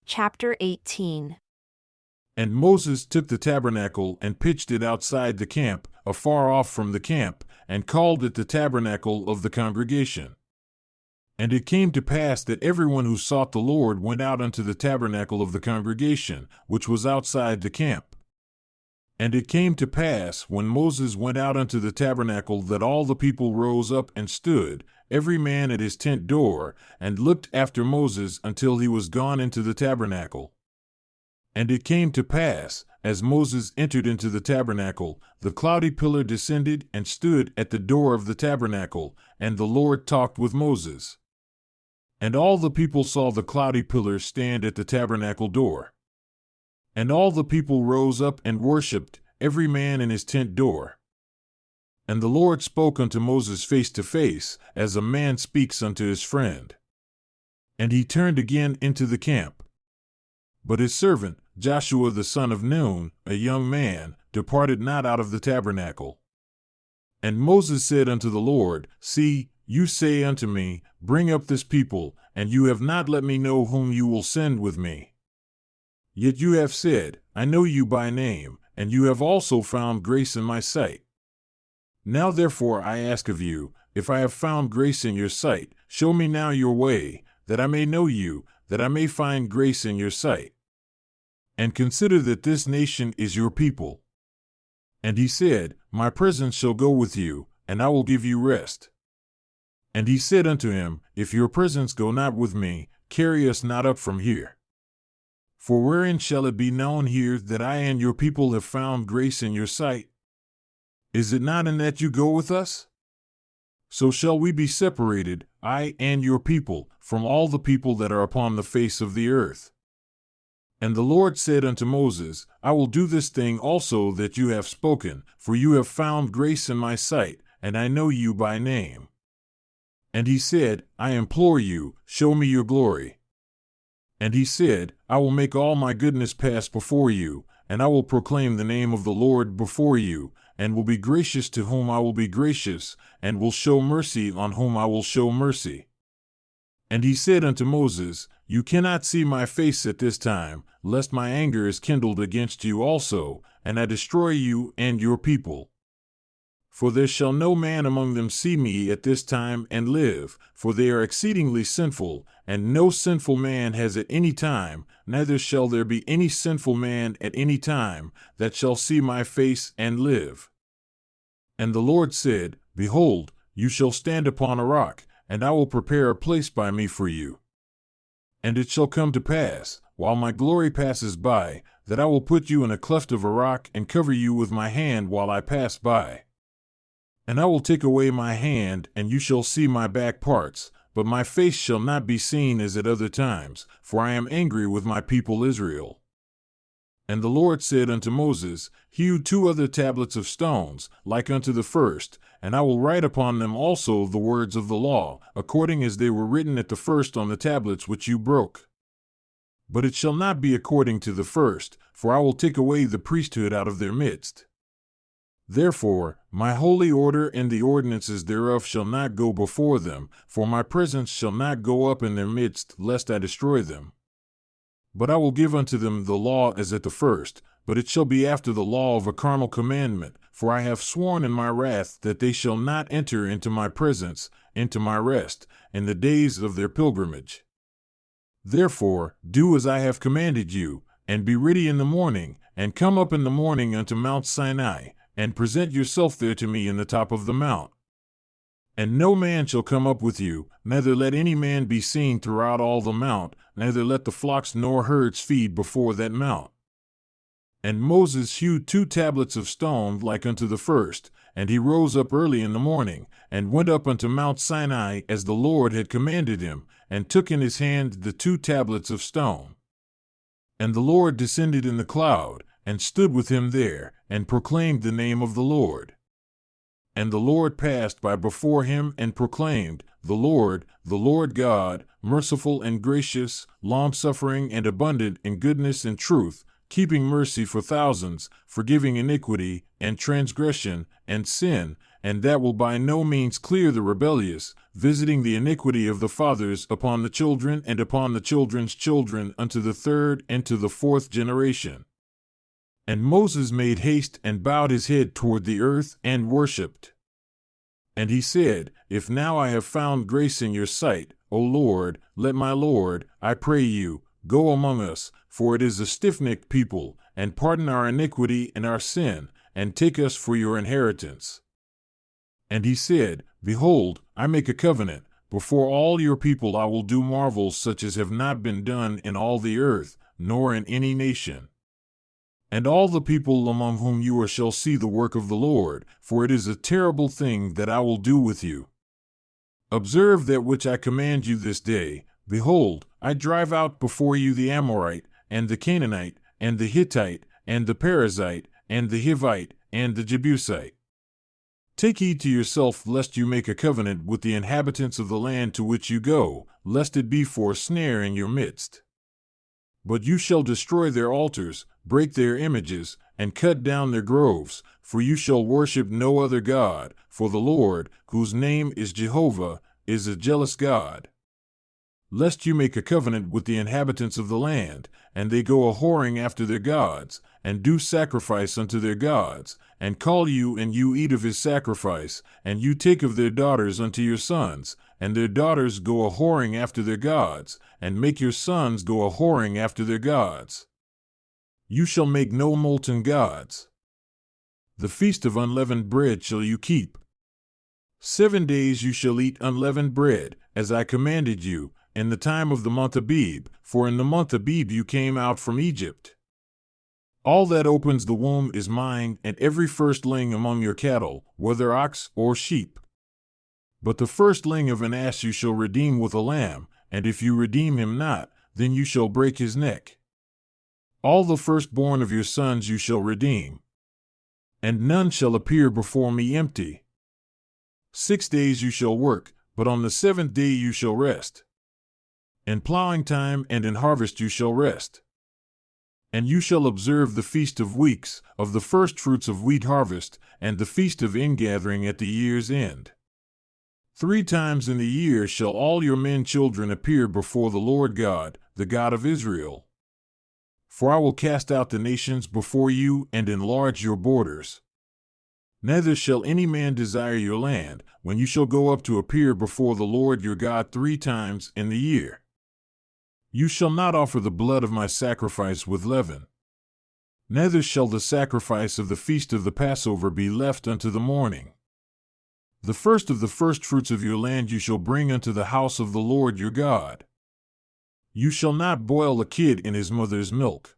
Chapter 18. And Moses took the tabernacle and pitched it outside the camp, afar off from the camp, and called it the tabernacle of the congregation. And it came to pass that everyone who sought the Lord went out unto the tabernacle of the congregation, which was outside the camp. And it came to pass, when Moses went out unto the tabernacle, that all the people rose up and stood, every man at his tent door, and looked after Moses until he was gone into the tabernacle. And it came to pass, as Moses entered into the tabernacle, the cloudy pillar descended and stood at the door of the tabernacle, and the Lord talked with Moses. And all the people saw the cloudy pillar stand at the tabernacle door. And all the people rose up and worshipped, every man in his tent door. And the Lord spoke unto Moses face to face, as a man speaks unto his friend. And he turned again into the camp. But his servant, Joshua the son of Nun, a young man, departed not out of the tabernacle. And Moses said unto the Lord, See, you say unto me, Bring up this people, and you have not let me know whom you will send with me. Yet you have said, I know you by name, and you have also found grace in my sight. Now therefore I ask of you, if I have found grace in your sight, show me now your way, that I may know you, that I may find grace in your sight. And consider that this nation is your people. And he said, My presence shall go with you, and I will give you rest. And he said unto him, If your presence go not with me, carry us not up from here. For wherein shall it be known here that I and your people have found grace in your sight? Is it not in that you go with us? So shall we be separated, I and your people, from all the people that are upon the face of the earth. And the Lord said unto Moses, I will do this thing also that you have spoken, for you have found grace in my sight, and I know you by name. And he said, I implore you, show me your glory. And he said, I will make all my goodness pass before you, and I will proclaim the name of the Lord before you, and will be gracious to whom I will be gracious, and will show mercy on whom I will show mercy. And he said unto Moses, You cannot see my face at this time, lest my anger is kindled against you also, and I destroy you and your people. For there shall no man among them see me at this time and live, for they are exceedingly sinful, and no sinful man has at any time, neither shall there be any sinful man at any time, that shall see my face and live. And the Lord said, Behold, you shall stand upon a rock, and I will prepare a place by me for you. And it shall come to pass, while my glory passes by, that I will put you in a cleft of a rock and cover you with my hand while I pass by. And I will take away my hand, and you shall see my back parts, but my face shall not be seen as at other times, for I am angry with my people Israel. And the Lord said unto Moses, Hew 2 other tablets of stones, like unto the first, and I will write upon them also the words of the law, according as they were written at the first on the tablets which you broke. But it shall not be according to the first, for I will take away the priesthood out of their midst. Therefore, my holy order and the ordinances thereof shall not go before them, for my presence shall not go up in their midst, lest I destroy them. But I will give unto them the law as at the first, but it shall be after the law of a carnal commandment, for I have sworn in my wrath that they shall not enter into my presence, into my rest, in the days of their pilgrimage. Therefore, do as I have commanded you, and be ready in the morning, and come up in the morning unto Mount Sinai, and present yourself there to me in the top of the mount. And no man shall come up with you, neither let any man be seen throughout all the mount, neither let the flocks nor herds feed before that mount. And Moses hewed 2 tablets of stone like unto the first, and he rose up early in the morning, and went up unto Mount Sinai as the Lord had commanded him, and took in his hand the 2 tablets of stone. And the Lord descended in the cloud, and stood with him there, and proclaimed the name of the Lord. And the Lord passed by before him and proclaimed, the Lord God, merciful and gracious, long-suffering and abundant in goodness and truth, keeping mercy for thousands, forgiving iniquity, and transgression, and sin, and that will by no means clear the rebellious, visiting the iniquity of the fathers upon the children and upon the children's children unto the third and to the fourth generation. And Moses made haste and bowed his head toward the earth and worshipped. And he said, If now I have found grace in your sight, O Lord, let my Lord, I pray you, go among us, for it is a stiff-necked people, and pardon our iniquity and our sin, and take us for your inheritance. And he said, Behold, I make a covenant, before all your people I will do marvels such as have not been done in all the earth, nor in any nation. And all the people among whom you are shall see the work of the Lord, for it is a terrible thing that I will do with you. Observe that which I command you this day. Behold, I drive out before you the Amorite, and the Canaanite, and the Hittite, and the Perizzite, and the Hivite, and the Jebusite. Take heed to yourself lest you make a covenant with the inhabitants of the land to which you go, lest it be for a snare in your midst. But you shall destroy their altars, break their images, and cut down their groves, for you shall worship no other God, for the Lord, whose name is Jehovah, is a jealous God. Lest you make a covenant with the inhabitants of the land, and they go a-whoring after their gods, and do sacrifice unto their gods, and call you and you eat of his sacrifice, and you take of their daughters unto your sons, and their daughters go a-whoring after their gods, and make your sons go a-whoring after their gods. You shall make no molten gods. The feast of unleavened bread shall you keep. 7 days you shall eat unleavened bread, as I commanded you, in the time of the month Abib, for in the month Abib you came out from Egypt. All that opens the womb is mine, and every firstling among your cattle, whether ox or sheep. But the firstling of an ass you shall redeem with a lamb, and if you redeem him not, then you shall break his neck. All the firstborn of your sons you shall redeem. And none shall appear before me empty. 6 days you shall work, but on the 7th day you shall rest. In plowing time and in harvest you shall rest. And you shall observe the feast of weeks, of the firstfruits of wheat harvest, and the feast of ingathering at the year's end. 3 times in the year shall all your men children appear before the Lord God, the God of Israel. For I will cast out the nations before you and enlarge your borders. Neither shall any man desire your land, when you shall go up to appear before the Lord your God 3 times in the year. You shall not offer the blood of my sacrifice with leaven. Neither shall the sacrifice of the feast of the Passover be left unto the morning. The first of the firstfruits of your land you shall bring unto the house of the Lord your God. You shall not boil a kid in his mother's milk.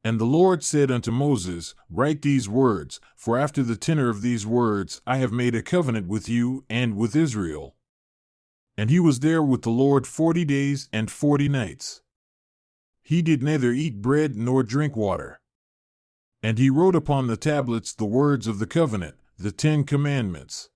And the Lord said unto Moses, Write these words, for after the tenor of these words I have made a covenant with you and with Israel. And he was there with the Lord 40 days and 40 nights. He did neither eat bread nor drink water. And he wrote upon the tablets the words of the covenant, the 10 Commandments.